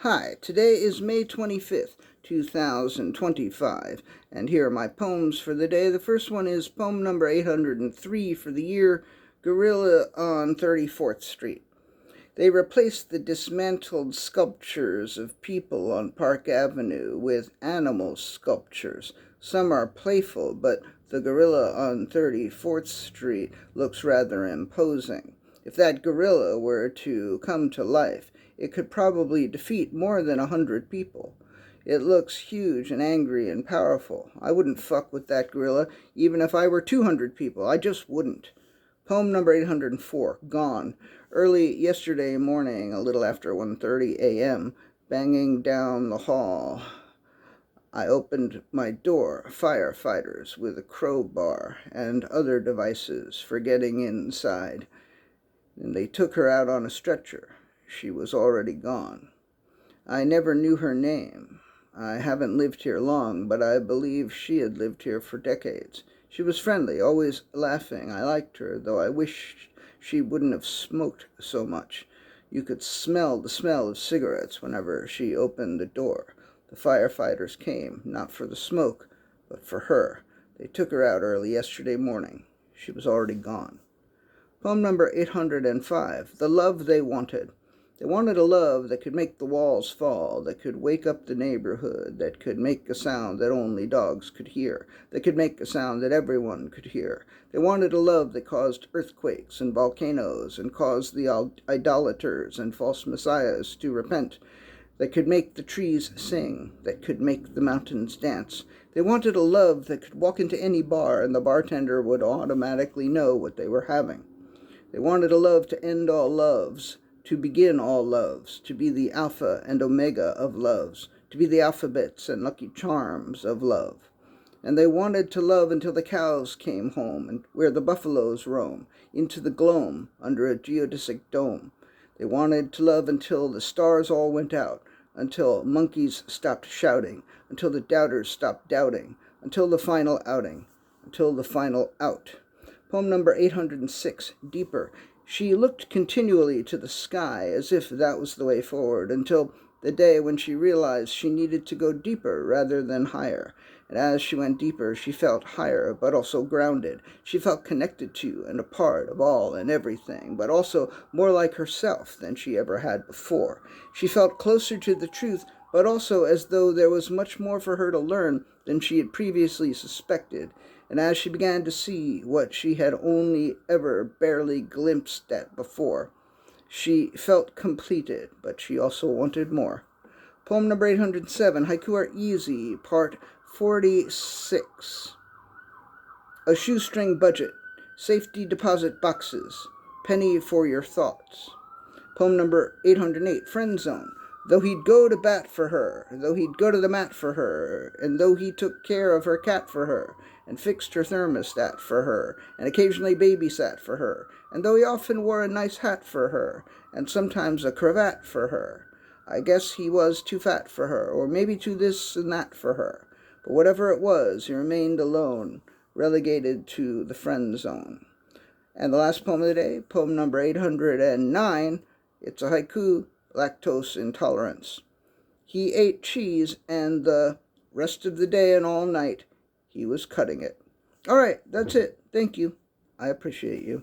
Hi, today is May 25th, 2025, and here are my poems for the day. The first one is poem number 803 for the year, Gorilla on 34th Street. They replaced the dismantled sculptures of people on Park Avenue with animal sculptures. Some are playful, but the gorilla on 34th Street looks rather imposing. If that gorilla were to come to life, it could probably defeat more than 100 people. It looks huge and angry and powerful. I wouldn't fuck with that gorilla, even if I were 200 people. I just wouldn't. Poem number 804, Gone. Early yesterday morning, a little after 1:30 a.m., banging down the hall, I opened my door. Firefighters with a crowbar and other devices for getting inside. And they took her out on a stretcher. She was already gone. I never knew her name. I haven't lived here long, but I believe she had lived here for decades. She was friendly, always laughing. I liked her, though I wished she wouldn't have smoked so much. You could smell the smell of cigarettes whenever she opened the door. The firefighters came, not for the smoke, but for her. They took her out early yesterday morning. She was already gone. Poem number 805, The Love They Wanted. They wanted a love that could make the walls fall, that could wake up the neighborhood, that could make a sound that only dogs could hear, that could make a sound that everyone could hear. They wanted a love that caused earthquakes and volcanoes and caused the idolaters and false messiahs to repent, that could make the trees sing, that could make the mountains dance. They wanted a love that could walk into any bar and the bartender would automatically know what they were having. They wanted a love to end all loves, to begin all loves, to be the alpha and omega of loves, to be the alphabets and lucky charms of love. And they wanted to love until the cows came home, and where the buffaloes roam, into the gloam under a geodesic dome. They wanted to love until the stars all went out, until monkeys stopped shouting, until the doubters stopped doubting, until the final outing, until the final out. Poem number 806, Deeper. She looked continually to the sky as if that was the way forward, until the day when she realized she needed to go deeper rather than higher. And as she went deeper, she felt higher, but also grounded. She felt connected to and a part of all and everything, but also more like herself than she ever had before. She felt closer to the truth, but also as though there was much more for her to learn than she had previously suspected. And as she began to see what she had only ever barely glimpsed at before, she felt completed, but she also wanted more. Poem number 807, Haiku Are Easy, part 46. A shoestring budget, safety deposit boxes, penny for your thoughts. Poem number 808, Friend Zone. Though he'd go to bat for her, though he'd go to the mat for her, and though he took care of her cat for her, and fixed her thermostat for her, and occasionally babysat for her, and though he often wore a nice hat for her, and sometimes a cravat for her, I guess he was too fat for her, or maybe too this and that for her. But whatever it was, he remained alone, relegated to the friend zone. And the last poem of the day, poem number 809, it's a haiku, Lactose Intolerance. He ate cheese, and the rest of the day and all night, he was cutting it. All right, that's it. Thank you. I appreciate you.